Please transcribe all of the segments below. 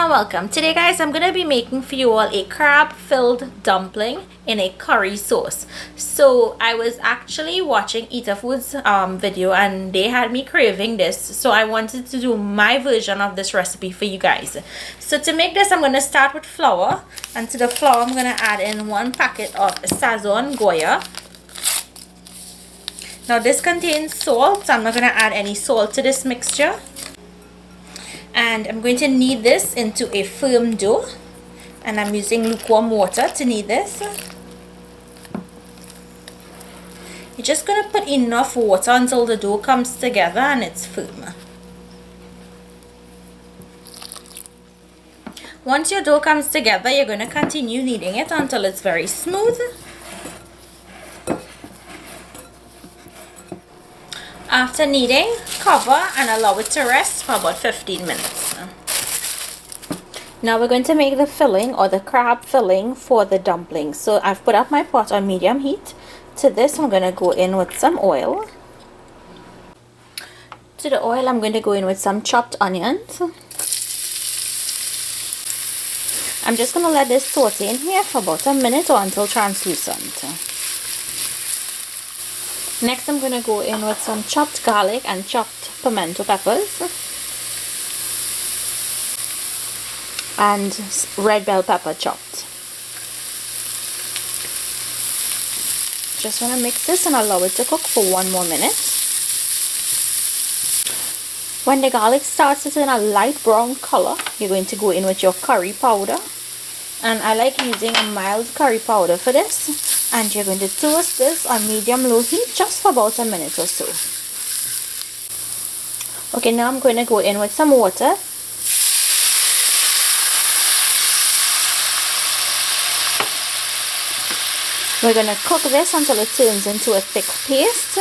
and welcome. Today guys, I'm gonna be making for you all a crab filled dumpling in a curry sauce. So I was actually watching Eater Foods video and they had me craving this, so I wanted to do my version of this recipe for you guys. So to make this, I'm gonna start with flour, and to the flour I'm gonna add in 1 packet of sazon Goya. Now this contains salt, so I'm not gonna add any salt to this mixture. And I'm going to knead this into a firm dough, and I'm using lukewarm water to knead this. You're just going to put enough water until the dough comes together and it's firm. Once your dough comes together, you're going to continue kneading it until it's very smooth. After kneading, cover and allow it to rest for about 15 minutes. Now we're going to make the filling, or the crab filling, for the dumplings. So I've put up my pot on medium heat. To this I'm going to go in with some oil. To the oil I'm going to go in with some chopped onions. I'm just going to let this saute in here for about a minute or until translucent. Next I'm going to go in with some chopped garlic and chopped pimento peppers and red bell pepper chopped. Just want to mix this and allow it to cook for 1 more minute. When the garlic starts to turn a light brown color, you're going to go in with your curry powder, and I like using a mild curry powder for this. And you're going to toast this on medium-low heat just for about a minute or so. Okay, now I'm going to go in with some water. We're going to cook this until it turns into a thick paste.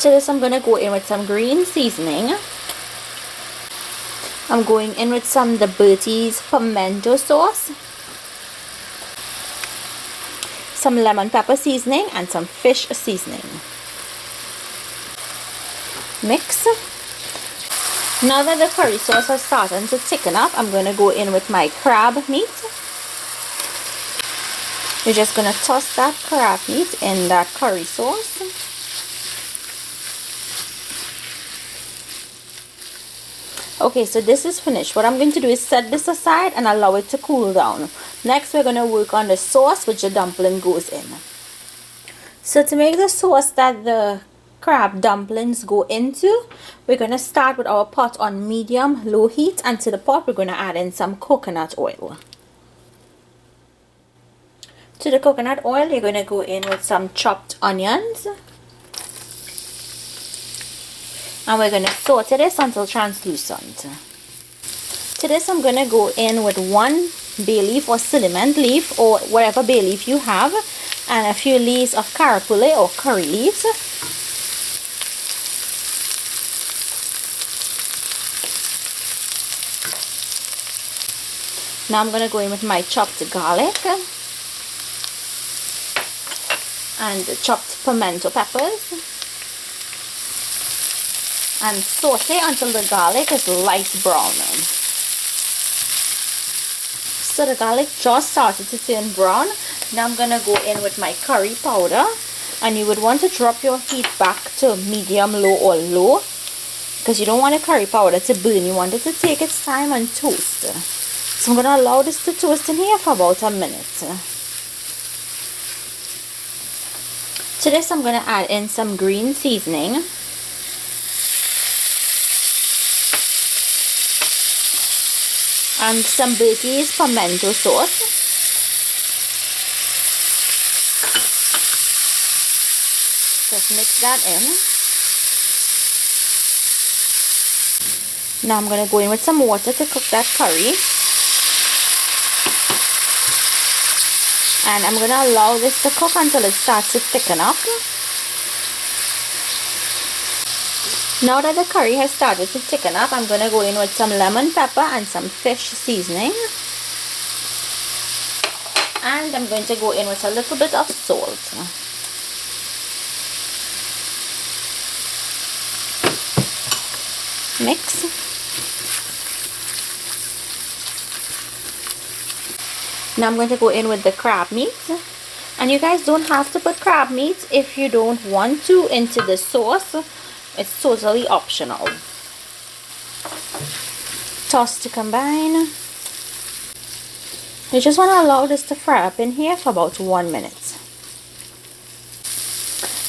To this I'm going to go in with some green seasoning. I'm going in with some the Bertie's pimento sauce, some lemon pepper seasoning, and some fish seasoning. Mix. Now that the curry sauce is starting to thicken up, I'm going to go in with my crab meat. You're just going to toss that crab meat in that curry sauce. Okay, so this is finished. What I'm going to do is set this aside and allow it to cool down. Next, we're going to work on the sauce which the dumpling goes in. So to make the sauce that the crab dumplings go into, we're going to start with our pot on medium-low heat, and to the pot we're going to add in some coconut oil. To the coconut oil, you're going to go in with some chopped onions. And we're going to saute this until translucent. To this I'm going to go in with 1 bay leaf or cinnamon leaf, or whatever bay leaf you have, and a few leaves of carapule or curry leaves. Now I'm going to go in with my chopped garlic and chopped pimento peppers, and saute until the garlic is light brown. So the garlic just started to turn brown. Now I'm going to go in with my curry powder, and you would want to drop your heat back to medium, low, or low, because you don't want the curry powder to burn. You want it to take its time and toast. So I'm going to allow this to toast in here for about a minute. To this I'm going to add in some green seasoning. And some Bertie's pimento sauce. Just mix that in. Now I'm going to go in with some water to cook that curry. And I'm going to allow this to cook until it starts to thicken up. Now that the curry has started to thicken up, I'm going to go in with some lemon pepper and some fish seasoning. And I'm going to go in with a little bit of salt. Mix. Now I'm going to go in with the crab meat. And you guys don't have to put crab meat if you don't want to into the sauce. It's totally optional. Toss to combine. You just want to allow this to fry up in here for about 1 minute.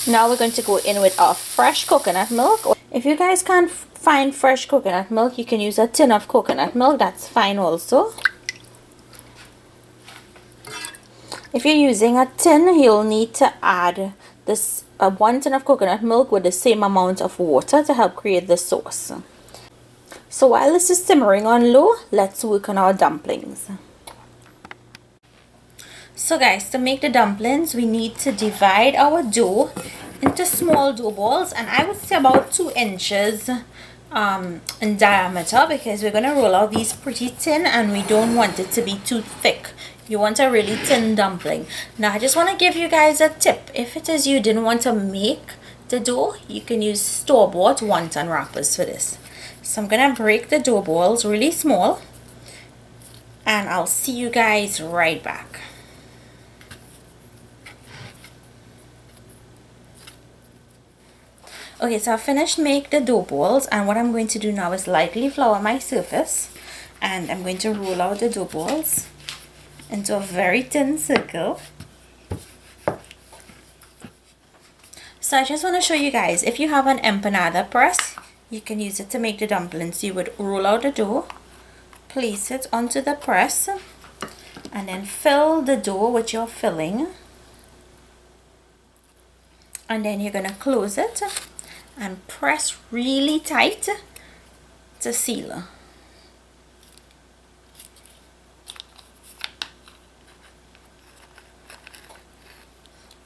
Now we're going to go in with our fresh coconut milk. If you guys can't find fresh coconut milk, you can use a tin of coconut milk. That's fine also. If you're using a tin, you'll need to add this 1 tin of coconut milk with the same amount of water to help create the sauce. So while this is simmering on low, let's work on our dumplings. So guys, to make the dumplings, we need to divide our dough into small dough balls, and I would say about 2 inches in diameter, because we're going to roll out these pretty thin and we don't want it to be too thick. You want a really thin dumpling. Now I just want to give you guys a tip. If it is you didn't want to make the dough, you can use store-bought wonton wrappers for this. So I'm going to break the dough balls really small, and I'll see you guys right back. Okay, so I finished make the dough balls, and what I'm going to do now is lightly flour my surface, and I'm going to roll out the dough balls into a very thin circle. So I just want to show you guys, if you have an empanada press, you can use it to make the dumplings. You would roll out the dough, place it onto the press, and then fill the dough with your filling, and then you're going to close it and press really tight to seal.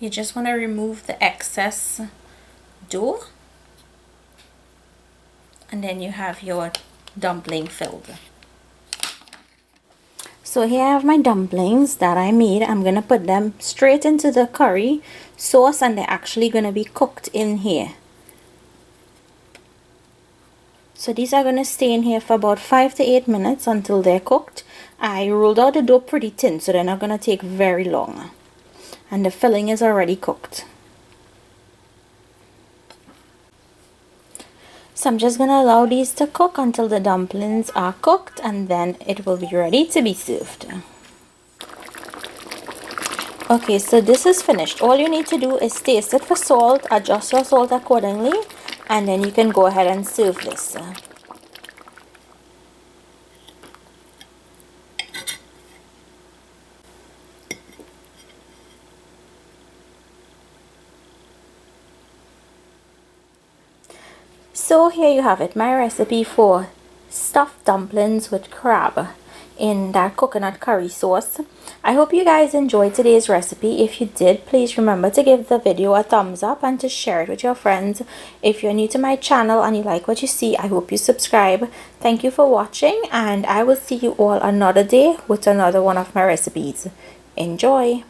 You just want to remove the excess dough, and then you have your dumpling filled. So here I have my dumplings that I made. I'm going to put them straight into the curry sauce, and they're actually going to be cooked in here. So these are going to stay in here for about 5 to 8 minutes until they're cooked. I rolled out the dough pretty thin, so they're not going to take very long. And the filling is already cooked. So I'm just going to allow these to cook until the dumplings are cooked, and then it will be ready to be served. Okay, so this is finished. All you need to do is taste it for salt, adjust your salt accordingly, and then you can go ahead and serve this. So here you have it, my recipe for stuffed dumplings with crab in that coconut curry sauce. I hope you guys enjoyed today's recipe. If you did, please remember to give the video a thumbs up and to share it with your friends. If you're new to my channel and you like what you see, I hope you subscribe. Thank you for watching, and I will see you all another day with another one of my recipes. Enjoy!